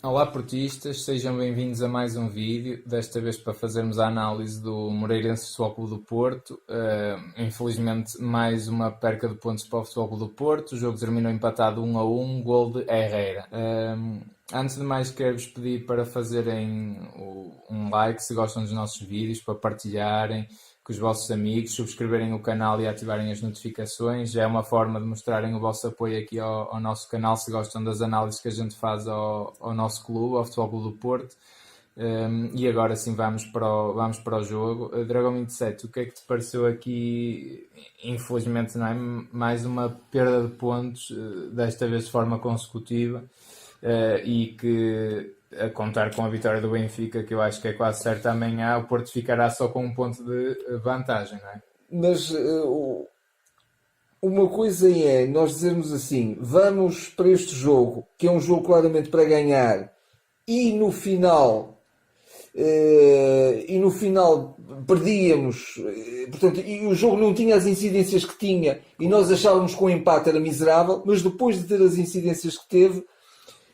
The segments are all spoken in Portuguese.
Olá portistas, sejam bem-vindos a mais um vídeo, desta vez para fazermos a análise do Moreirense Futebol Clube do Porto. Infelizmente mais uma perca de pontos para o Futebol Clube do Porto, o jogo terminou empatado 1-1, gol de Herrera. Antes de mais quero-vos pedir para fazerem um like se gostam dos nossos vídeos, para partilharem com os vossos amigos, subscreverem o canal e ativarem as notificações. Já é uma forma de mostrarem o vosso apoio aqui ao nosso canal, se gostam das análises que a gente faz ao nosso clube, ao Futebol Clube do Porto. E agora sim vamos para o jogo. Dragão 27, o que é que te pareceu aqui? Infelizmente não é? Mais uma perda de pontos, desta vez de forma consecutiva, e que, a contar com a vitória do Benfica, que eu acho que é quase certa amanhã, o Porto ficará só com um ponto de vantagem, não é? Mas uma coisa é nós dizermos assim, vamos para este jogo, que é um jogo claramente para ganhar, e no final perdíamos, portanto, e o jogo não tinha as incidências que tinha, e nós achávamos que o empate era miserável, mas depois de ter as incidências que teve,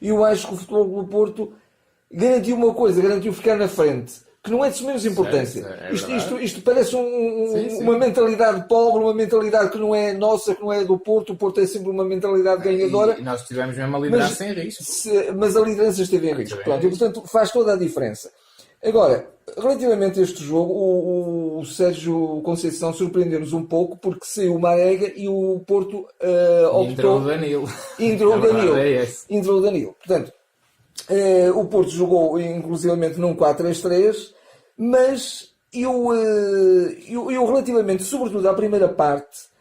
eu acho que o Futebol do Porto garantiu uma coisa, garantiu ficar na frente, que não é de menos importância. Isto parece uma mentalidade pobre, uma mentalidade que não é nossa, que não é do Porto. O Porto é sempre uma mentalidade ganhadora. E nós tivemos mesmo a liderança em risco. Mas a liderança esteve em risco. Pronto, e portanto faz toda a diferença. Agora, relativamente a este jogo, o Sérgio Conceição surpreendeu-nos um pouco porque saiu o Marega e o Porto optou... Entrou o Danilo. Entrou o Danilo. Portanto, o Porto jogou inclusivamente num 4-3-3, mas eu relativamente, sobretudo à primeira parte,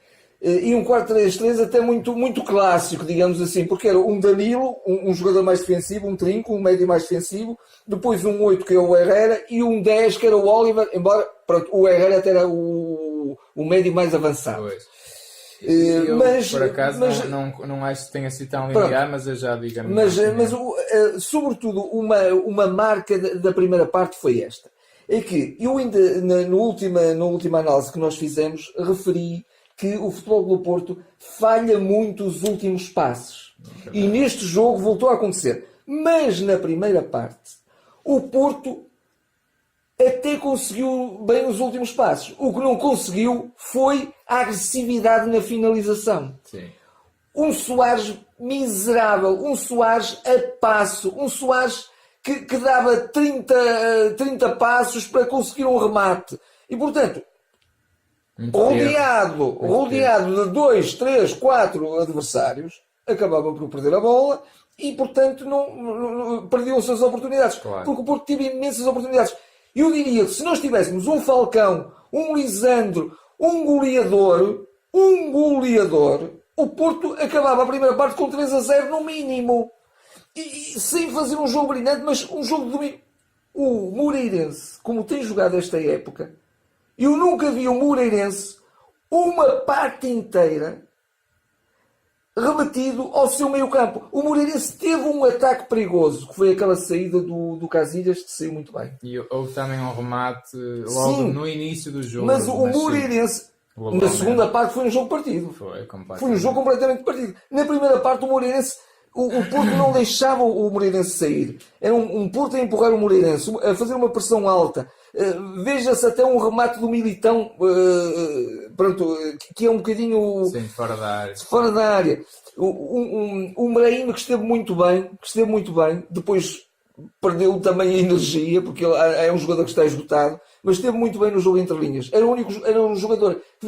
e um 4-3-3 até muito clássico, digamos assim, porque era um Danilo, um jogador mais defensivo, um trinco, um médio mais defensivo, depois um 8 que é o Herrera e um 10 que era o Oliver, embora pronto, o Herrera até era o médio mais avançado. Por acaso não acho que tenha sido tão linear, mas eu já digo a minha sobretudo uma marca da primeira parte foi esta. É que eu ainda na última análise que nós fizemos referi que o Futebol do Porto falha muito os últimos passos. E neste jogo voltou a acontecer. Mas na primeira parte o Porto até conseguiu bem os últimos passos. O que não conseguiu foi a agressividade na finalização. Sim. Um Soares miserável, um Soares a passo, um Soares que dava 30 passos para conseguir um remate. E, portanto, rodeado de 2, 3, 4 adversários, acabava por perder a bola e, portanto, não perdiam-se as oportunidades. Claro. Porque o Porto teve imensas oportunidades. Eu diria que se nós tivéssemos um Falcão, um Lisandro, um goleador, o Porto acabava a primeira parte com 3-0 no mínimo. E sem fazer um jogo brilhante, mas um jogo de domínio. O Moreirense, como tem jogado esta época, eu nunca vi o Moreirense uma parte inteira remetido ao seu meio campo. O Moreirense teve um ataque perigoso, que foi aquela saída do Casilhas, que saiu muito bem. E houve também um remate logo no início do jogo. Mas o Moreirense, na segunda parte, foi um jogo partido. Foi um jogo completamente partido. Na primeira parte, o Moreirense, o Porto não deixava o Moreirense sair. Era um Porto a empurrar o Moreirense, a fazer uma pressão alta. Veja-se até um remate do Militão, que é um bocadinho... Sim, fora da área. O Brahim que esteve muito bem, depois perdeu também a energia, porque ele é um jogador que está esgotado, mas esteve muito bem no jogo entre linhas. Era um jogador que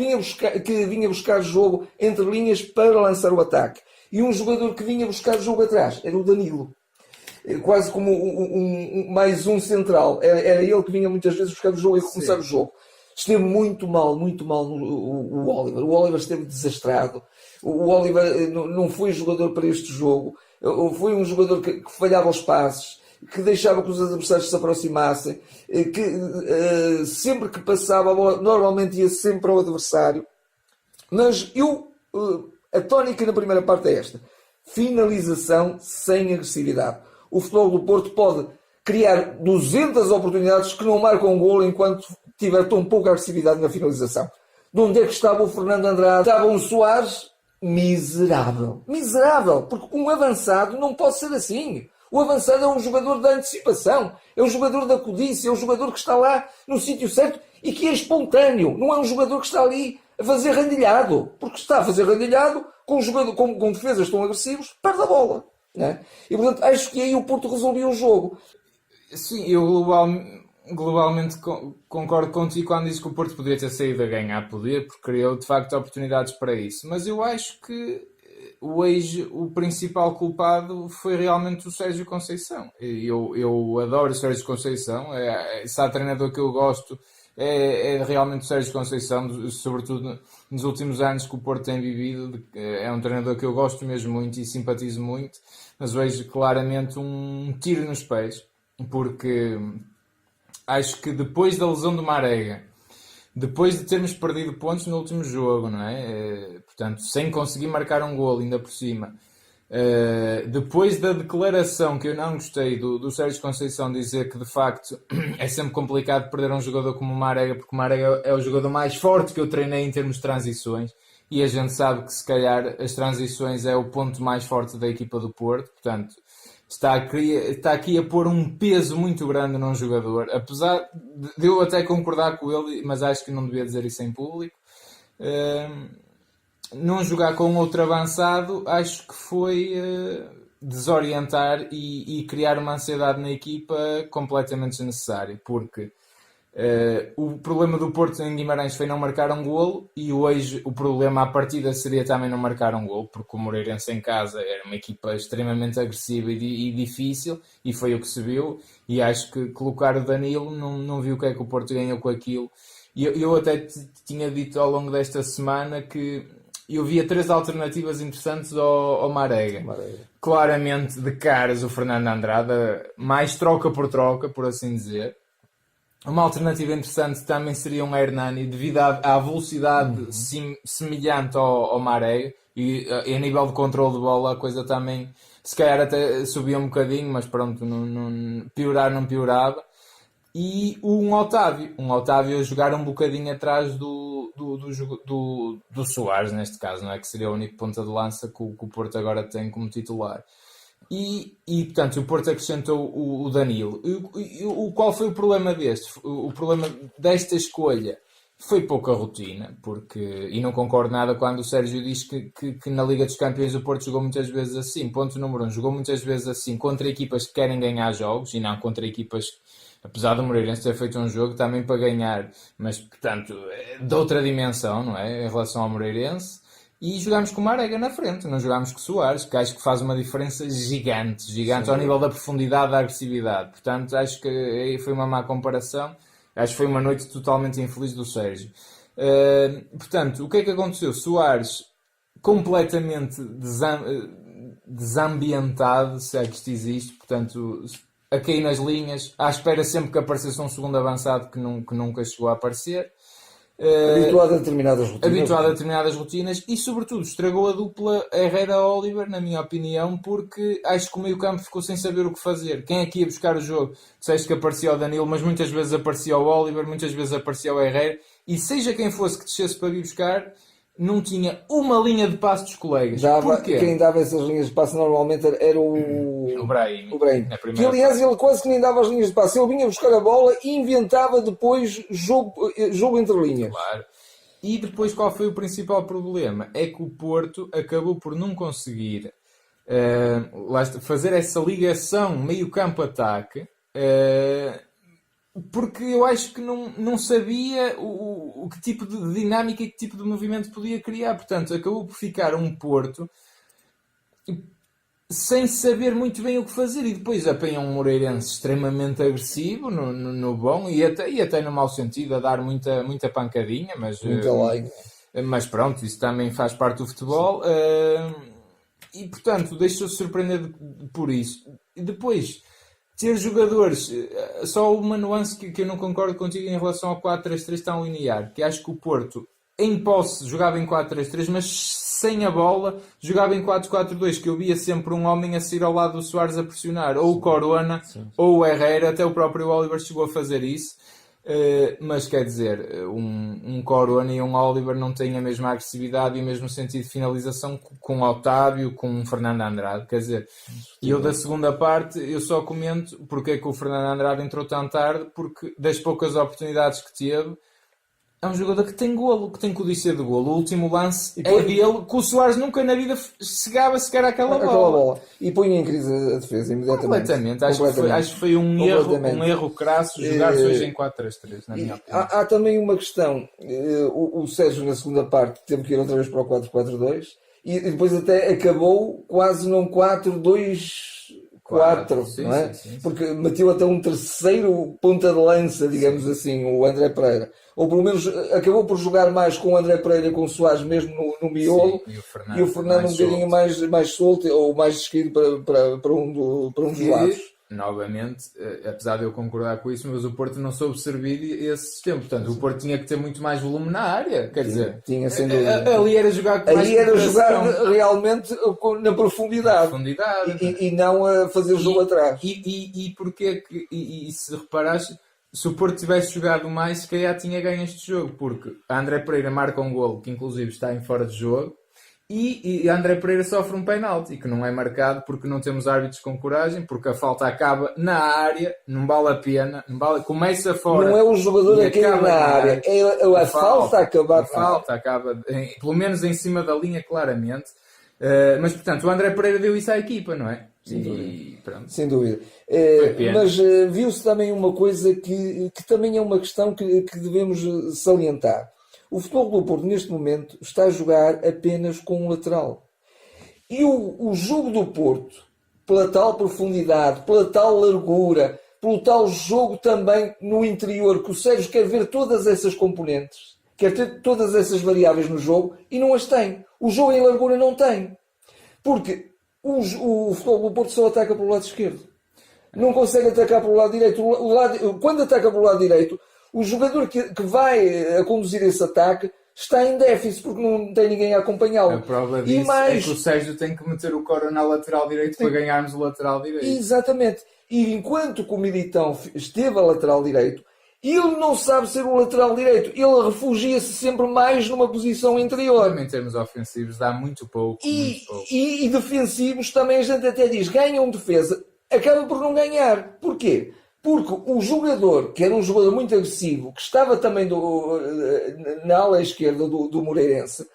vinha buscar jogo entre linhas para lançar o ataque. E um jogador que vinha buscar jogo atrás, era o Danilo. Quase como mais um central. Era ele que vinha muitas vezes buscar o jogo e recomeçar o jogo. Esteve muito mal o Oliver. O Oliver esteve desastrado. O Oliver não foi jogador para este jogo. Foi um jogador que falhava os passes, que deixava que os adversários se aproximassem, que sempre que passava a bola, normalmente ia sempre ao adversário. Mas a tónica na primeira parte é esta. Finalização sem agressividade. O Futebol do Porto pode criar 200 oportunidades que não marcam um golo enquanto tiver tão pouca agressividade na finalização. De onde é que estava o Fernando Andrade? Estava um Soares miserável. Miserável, porque um avançado não pode ser assim. O avançado é um jogador da antecipação, é um jogador da codice, é um jogador que está lá no sítio certo e que é espontâneo. Não é um jogador que está ali a fazer randilhado, porque está a fazer randilhado com um jogador com defesas tão agressivos, perde a bola. Não é? E portanto acho que aí o Porto resolveu o jogo. Sim, eu globalmente concordo contigo quando dizes que o Porto poderia ter saído a ganhar poder, porque criou de facto oportunidades para isso. Mas eu acho que hoje o principal culpado foi realmente o Sérgio Conceição. Eu adoro o Sérgio Conceição, se há treinador que eu gosto é realmente o Sérgio Conceição, sobretudo nos últimos anos que o Porto tem vivido. É um treinador que eu gosto mesmo muito e simpatizo muito, mas hoje claramente um tiro nos pés, porque acho que depois da lesão do Marega, depois de termos perdido pontos no último jogo, não é? Portanto, sem conseguir marcar um golo ainda por cima, depois da declaração que eu não gostei do Sérgio Conceição dizer que de facto é sempre complicado perder um jogador como o Marega, porque o Marega é o jogador mais forte que eu treinei em termos de transições, e a gente sabe que se calhar as transições é o ponto mais forte da equipa do Porto. Portanto, está aqui a pôr um peso muito grande num jogador, apesar de eu até concordar com ele, mas acho que não devia dizer isso em público. Não jogar com outro avançado acho que foi desorientar e criar uma ansiedade na equipa completamente desnecessária, porque o problema do Porto em Guimarães foi não marcar um golo, e hoje o problema à partida seria também não marcar um golo, porque o Moreirense em casa era uma equipa extremamente agressiva e difícil, e foi o que se viu. E acho que colocar o Danilo, não vi o que é que o Porto ganhou com aquilo. E eu até tinha dito ao longo desta semana que eu via 3 alternativas interessantes ao Marega. Claramente de caras o Fernando Andrade, mais troca por troca, por assim dizer. Uma alternativa interessante também seria um Hernani, devido à velocidade semelhante ao Marega, e a nível de controle de bola a coisa também se calhar até subia um bocadinho, mas pronto, piorar não piorava. E um Otávio a jogar um bocadinho atrás do Soares, neste caso, não é? Que seria o único ponta de lança que o Porto agora tem como titular. E portanto, o Porto acrescentou o Danilo. Qual foi o problema deste? O problema desta escolha foi pouca rotina, e não concordo nada quando o Sérgio diz que na Liga dos Campeões o Porto jogou muitas vezes assim. Ponto número 1, jogou muitas vezes assim contra equipas que querem ganhar jogos, e não contra equipas, apesar do Moreirense ter feito um jogo também para ganhar, mas portanto de outra dimensão, não é? Em relação ao Moreirense. E jogámos com o Marega na frente, não jogámos com o Soares, que acho que faz uma diferença gigante ao nível da profundidade, da agressividade. Portanto, acho que aí foi uma má comparação. Acho que foi uma noite totalmente infeliz do Sérgio. Portanto, o que é que aconteceu? Soares completamente desambientado, se é que isto existe, portanto, a cair nas linhas, à espera sempre que aparecesse um segundo avançado que nunca chegou a aparecer. Habituado a determinadas rotinas. E sobretudo estragou a dupla Herrera-Oliver, na minha opinião, porque acho que o meio campo ficou sem saber o que fazer. Quem é que ia buscar o jogo? Disseste que aparecia o Danilo, mas muitas vezes aparecia o Oliver, muitas vezes aparecia o Herrera, e seja quem fosse que descesse para vir buscar, não tinha uma linha de passe dos colegas. Porquê? Quem dava essas linhas de passe normalmente era o Brahim. Que aliás ele quase que nem dava as linhas de passe. Ele vinha buscar a bola e inventava depois jogo entre linhas. Claro. E depois qual foi o principal problema? É que o Porto acabou por não conseguir fazer essa ligação meio campo-ataque, porque eu acho que não sabia o que tipo de dinâmica e que tipo de movimento podia criar. Portanto, acabou por ficar um Porto sem saber muito bem o que fazer, e depois apanha um Moreirense extremamente agressivo no bom e até no mau sentido, a dar muita pancadinha, mas pronto, isso também faz parte do futebol. E portanto deixou-se surpreender por isso. E depois ter jogadores, só uma nuance que eu não concordo contigo em relação ao 4-3-3 tão linear, que acho que o Porto em posse jogava em 4-3-3, mas sem a bola jogava em 4-4-2, que eu via sempre um homem a sair ao lado do Soares a pressionar, ou o Corona, ou o Herrera, até o próprio Oliver chegou a fazer isso. Mas quer dizer, um Corona e um Oliver não têm a mesma agressividade e o mesmo sentido de finalização com o Otávio, com o Fernando Andrade. Quer dizer, e eu da segunda parte, eu só comento porque é que o Fernando Andrade entrou tão tarde, porque das poucas oportunidades que teve, é um jogador que tem golo, que tem codícia de golo. O último lance é dele, que o Soares nunca na vida chegava sequer àquela bola. E põe em crise a defesa imediatamente. Completamente. Acho que foi um erro crasso jogar-se hoje em 4-3-3, na minha opinião. Há também uma questão. O Sérgio, na segunda parte, teve que ir outra vez para o 4-4-2 e depois até acabou quase num 4-2-4, não é? Sim. Porque meteu até um terceiro ponta de lança, digamos assim, o André Pereira. Ou pelo menos acabou por jogar mais com o André Pereira e com o Soares mesmo no miolo. Sim, e o Fernando um bocadinho mais solto ou mais esquerdo para um dos lados. Novamente, apesar de eu concordar com isso, mas o Porto não soube servir esse sistema. Portanto, o Porto tinha que ter muito mais volume na área. Quer dizer, tinha, sem dúvida. Ali era jogar com mais realmente na profundidade. E não a fazer jogo atrás. E porquê que, e se reparares, se o Porto tivesse jogado mais, se calhar tinha ganho este jogo, porque a André Pereira marca um golo que inclusive está em fora de jogo e a André Pereira sofre um penalti que não é marcado porque não temos árbitros com coragem, porque a falta acaba na área, não vale a pena, começa fora. Não é o jogador a cair na área, é a falta a acabar. A falta acaba, pelo menos em cima da linha, claramente. Mas portanto, o André Pereira deu isso à equipa, não é? Sem dúvida. Mas viu-se também uma coisa que também é uma questão que devemos salientar. O Futebol do Porto, neste momento, está a jogar apenas com um lateral. E o jogo do Porto, pela tal profundidade, pela tal largura, pelo tal jogo também no interior, que o Sérgio quer ver todas essas componentes, quer ter todas essas variáveis no jogo, e não as tem. O jogo em largura não tem. Porque o Futebol do Porto só ataca pelo lado esquerdo. Não consegue atacar pelo lado direito. Quando ataca pelo lado direito, o jogador que vai a conduzir esse ataque está em déficit porque não tem ninguém a acompanhá-lo. A prova disso é que o Sérgio tem que meter o Corona na lateral direito para ganharmos o lateral direito. Exatamente. E enquanto que o Militão esteve a lateral direito, ele não sabe ser o lateral direito. Ele refugia-se sempre mais numa posição interior. Também em termos ofensivos dá muito pouco. E defensivos também a gente até diz, ganham defesa, acaba por não ganhar. Porquê? Porque o jogador, que era um jogador muito agressivo, que estava também na ala esquerda do Moreirense,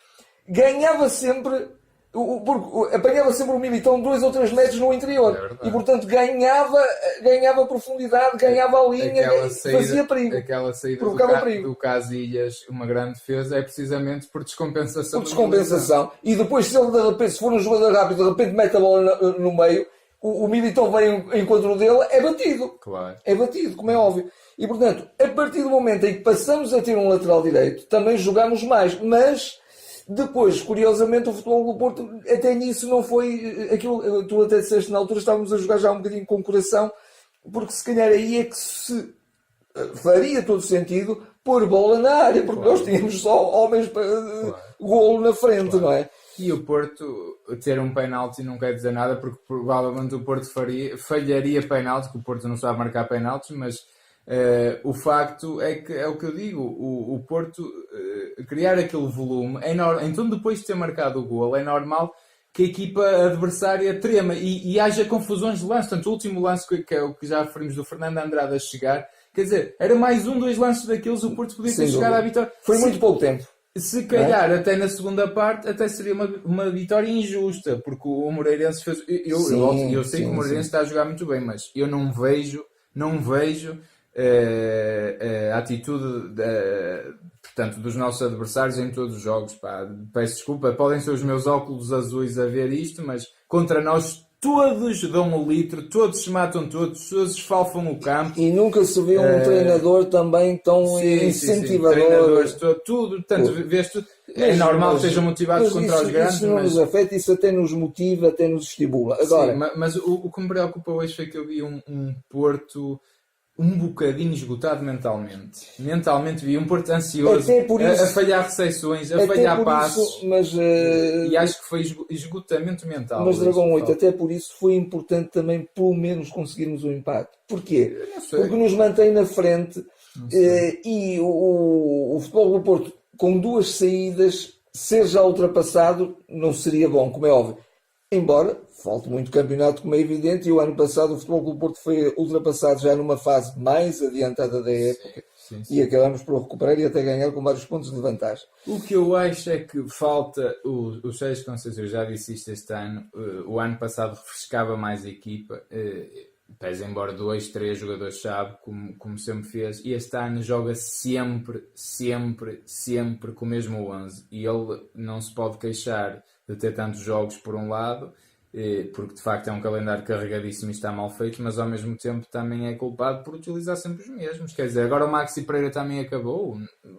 ganhava sempre, apanhava sempre o Militão 2 ou 3 metros no interior. E, portanto, ganhava profundidade, ganhava a linha, fazia perigo. Aquela saída do Casillas, uma grande defesa, é precisamente por descompensação. E depois, se ele, de repente, se for um jogador rápido, de repente mete a bola no meio, o Militão vem ao encontro dele, é batido. Claro. É batido, como é óbvio. E, portanto, a partir do momento em que passamos a ter um lateral direito, também jogamos mais. Mas, depois, curiosamente, o Futebol do Porto, até nisso não foi aquilo. Tu até disseste na altura, estávamos a jogar já um bocadinho com o coração, porque se calhar aí é que se faria todo sentido pôr bola na área, porque nós tínhamos só homens para golo na frente, não é? E o Porto ter um penalti não quer dizer nada, porque provavelmente o Porto falharia penalti, que o Porto não sabe marcar penaltis, mas o facto é que é o que eu digo, o Porto criar aquele volume, então depois de ter marcado o golo, é normal que a equipa adversária trema e haja confusões de lance. Portanto, o último lance que é o que já referimos do Fernando Andrade a chegar, quer dizer, era mais 2 lances daqueles, o Porto podia ter chegado à vitória. Foi muito pouco tempo. Se calhar, até na segunda parte, até seria uma vitória injusta, porque o Moreirense fez. Eu sei que o Moreirense está a jogar muito bem, mas eu não vejo a atitude portanto, dos nossos adversários em todos os jogos. Peço desculpa, podem ser os meus óculos azuis a ver isto, mas contra nós todos dão o litro, todos se matam todos esfalfam o campo. E nunca se viu um treinador também tão incentivador. Treinadores, tudo, portanto, vês tudo. É normal que sejam motivados contra os grandes. Isso não nos afeta, isso até nos motiva, até nos estimula. Agora, mas o que me preocupa hoje foi que eu vi um Porto um bocadinho esgotado mentalmente. Mentalmente vi um Porto ansioso, a falhar recepções, a falhar passos. E acho que foi esgotamento mental. Mas Dragão 8, até por isso foi importante também, pelo menos, conseguirmos o empate. Porquê? Porque nos mantém na frente E o Futebol do Porto, com 2 saídas, ser já ultrapassado não seria bom, como é óbvio. Embora falte muito campeonato, como é evidente, e o ano passado o Futebol do Porto foi ultrapassado já numa fase mais adiantada da época. Sim. E acabamos por recuperar e até ganhar com vários pontos de vantagem. O que eu acho é que falta o Sérgio Conceição, eu já disse isto este ano, o ano passado refrescava mais a equipa, pese embora 2, 3 jogadores-chave, como sempre fez, e este ano joga sempre com o mesmo 11, e ele não se pode queixar de ter tantos jogos por um lado, porque de facto é um calendário carregadíssimo e está mal feito, mas ao mesmo tempo também é culpado por utilizar sempre os mesmos. Quer dizer, agora o Maxi Pereira também acabou,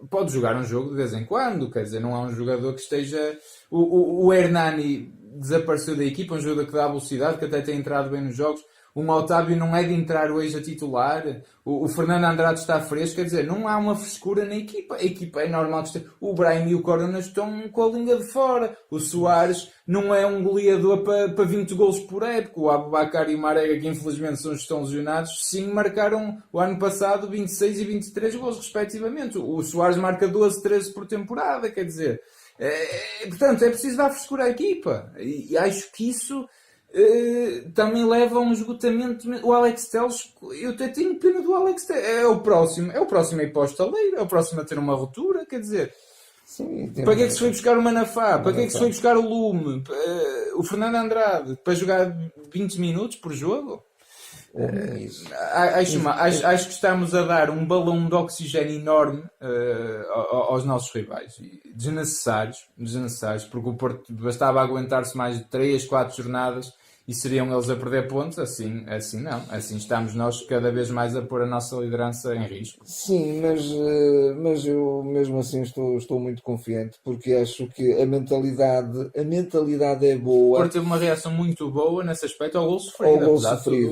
pode jogar um jogo de vez em quando, quer dizer, não é um jogador que esteja... O Hernani desapareceu da equipa, um jogador que dá velocidade, que até tem entrado bem nos jogos. O Otávio não é de entrar hoje a titular. O Fernando Andrade está fresco. Quer dizer, não há uma frescura na equipa. A equipa é normal que esteja. O Brahim e o Corona estão com a língua de fora. O Soares não é um goleador para 20 golos por época. O Aboubakar e o Marega, que infelizmente estão lesionados, sim, marcaram o ano passado 26 e 23 golos respectivamente. O Soares marca 12, 13 por temporada. Quer dizer, portanto, é preciso dar frescura à equipa. E acho que isso... também leva a um esgotamento. O Alex Telles, eu até tenho pena do Alex Telles, é o próximo a ir para o estaleiro, é o próximo a ter uma ruptura, quer dizer, sim, para que é que se foi buscar o Manafá, para que é que se foi buscar o Lume, o Fernando Andrade, para jogar 20 minutos por jogo? Acho que estamos a dar um balão de oxigênio enorme aos nossos rivais, desnecessários, porque o Porto bastava aguentar-se mais de 3, 4 jornadas e seriam eles a perder pontos. Assim não, assim estamos nós cada vez mais a pôr a nossa liderança em risco. Sim, mas eu mesmo assim estou muito confiante, porque acho que a mentalidade é boa. O Porto teve uma reação muito boa nesse aspecto ao gol sofrido.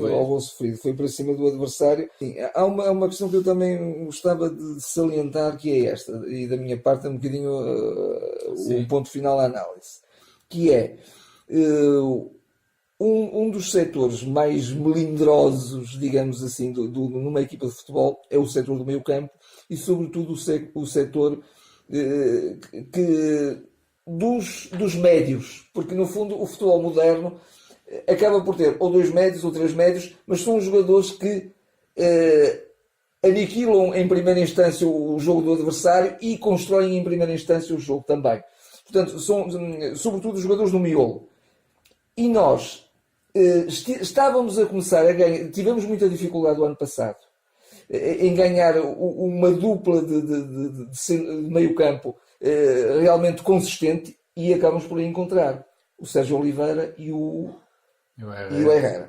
Ao gol sofrido, foi para cima do adversário. Sim, há uma questão que eu também gostava de salientar, que é esta, e da minha parte é um bocadinho o ponto final da análise, que é... Um dos setores mais melindrosos, digamos assim, numa equipa de futebol é o setor do meio campo e sobretudo o setor dos médios, porque no fundo o futebol moderno acaba por ter ou 2 médios ou 3 médios, mas são jogadores que aniquilam em primeira instância o jogo do adversário e constroem em primeira instância o jogo também. Portanto, são sobretudo os jogadores do miolo. E nós estávamos a começar a ganhar, tivemos muita dificuldade o ano passado em ganhar uma dupla de meio campo realmente consistente, e acabamos por encontrar o Sérgio Oliveira e o Herrera.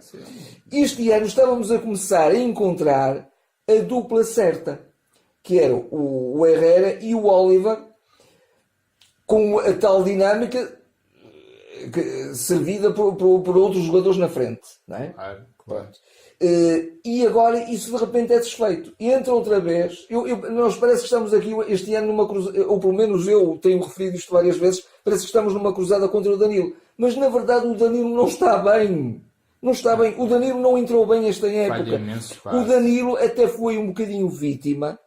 Este ano estávamos a começar a encontrar a dupla certa, que era o Herrera e o Oliver, com a tal dinâmica servida por outros jogadores na frente, não é? Claro. E agora isso de repente é desfeito. Entra outra vez. Nós parece que estamos aqui este ano numa cruzada, ou pelo menos eu tenho referido isto várias vezes, parece que estamos numa cruzada contra o Danilo. Mas na verdade o Danilo não está bem. Não está bem. O Danilo não entrou bem esta época. O Danilo até foi um bocadinho vítima.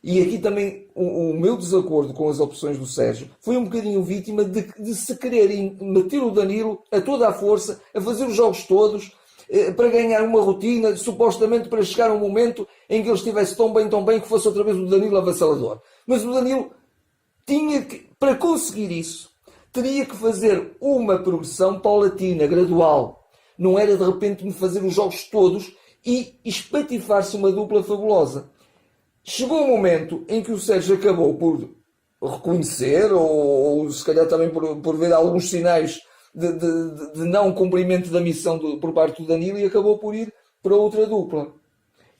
E aqui também o meu desacordo com as opções do Sérgio foi um bocadinho vítima de se quererem meter o Danilo a toda a força, a fazer os jogos todos, para ganhar uma rotina, supostamente para chegar a um momento em que ele estivesse tão bem, que fosse outra vez o Danilo avassalador. Mas o Danilo para conseguir isso, teria que fazer uma progressão paulatina, gradual. Não era de repente me fazer os jogos todos e espatifar-se uma dupla fabulosa. Chegou um momento em que o Sérgio acabou por reconhecer, ou se calhar também por ver alguns sinais de não cumprimento da missão por parte do Danilo, e acabou por ir para outra dupla.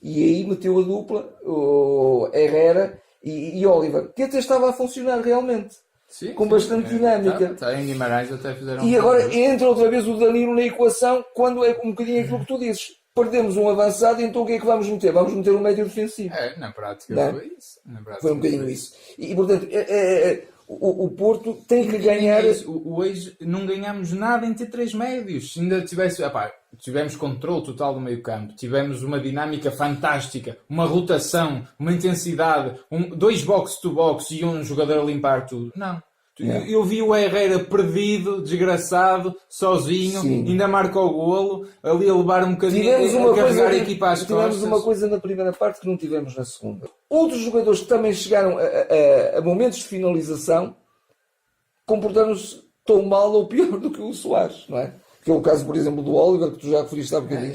E aí meteu a dupla, o Herrera e Oliver, que até estava a funcionar realmente. Sim, com bastante dinâmica. Em Guimarães até fizeram. E agora entra outra vez o Danilo na equação, quando é um bocadinho aquilo que tu dizes. Perdemos um avançado, então o que é que vamos meter? Vamos meter um médio defensivo. Na prática foi isso. Foi um bocadinho isso. E portanto, o Porto tem que ganhar. Hoje não ganhamos nada em ter 3 médios. Se ainda tivemos controle total do meio campo, tivemos uma dinâmica fantástica, uma rotação, uma intensidade, 2 box-to-box e um jogador a limpar tudo. Não. Eu vi o Herrera perdido, desgraçado, sozinho, Sim. ainda marca o golo, ali a levar um bocadinho, a carregar a equipa às costas. Tivemos uma coisa na primeira parte que não tivemos na segunda. Outros jogadores que também chegaram a momentos de finalização comportaram-se tão mal ou pior do que o Soares, não é? Que é o caso, por exemplo, do Oliver, que tu já referiste há bocadinho.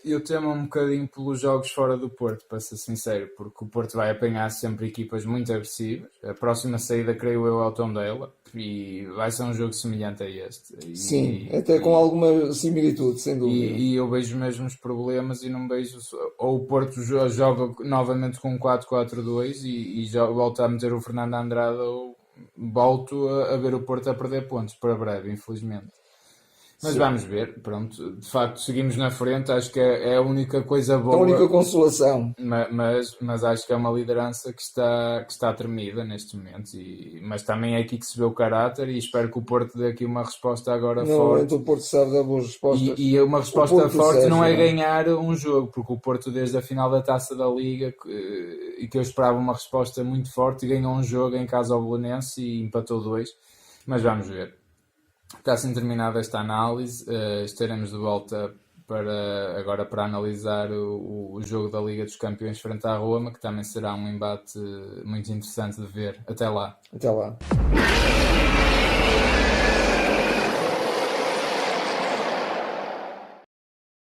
Eu temo um bocadinho pelos jogos fora do Porto, para ser sincero, porque o Porto vai apanhar sempre equipas muito agressivas. A próxima saída, creio eu, é o Tondela, e vai ser um jogo semelhante a este. Sim, até com alguma similitude, sem dúvida. E eu vejo mesmo os problemas e não vejo... Ou o Porto joga novamente com um 4-4-2 e já volta a meter o Fernando Andrade, ou volto a ver o Porto a perder pontos para breve, infelizmente. Mas vamos ver, pronto, de facto seguimos na frente, acho que é a única coisa boa. A única consolação. Mas acho que é uma liderança que está tremida neste momento, mas também é aqui que se vê o caráter e espero que o Porto dê aqui uma resposta agora forte. O Porto sabe dar boas respostas. E uma resposta forte não é ganhar um jogo, porque o Porto desde a final da Taça da Liga, e que eu esperava uma resposta muito forte, ganhou um jogo em casa ao Belenense e empatou 2, mas vamos ver. Está assim terminada esta análise, estaremos de volta agora para analisar o jogo da Liga dos Campeões frente à Roma, que também será um embate muito interessante de ver. Até lá. Até lá.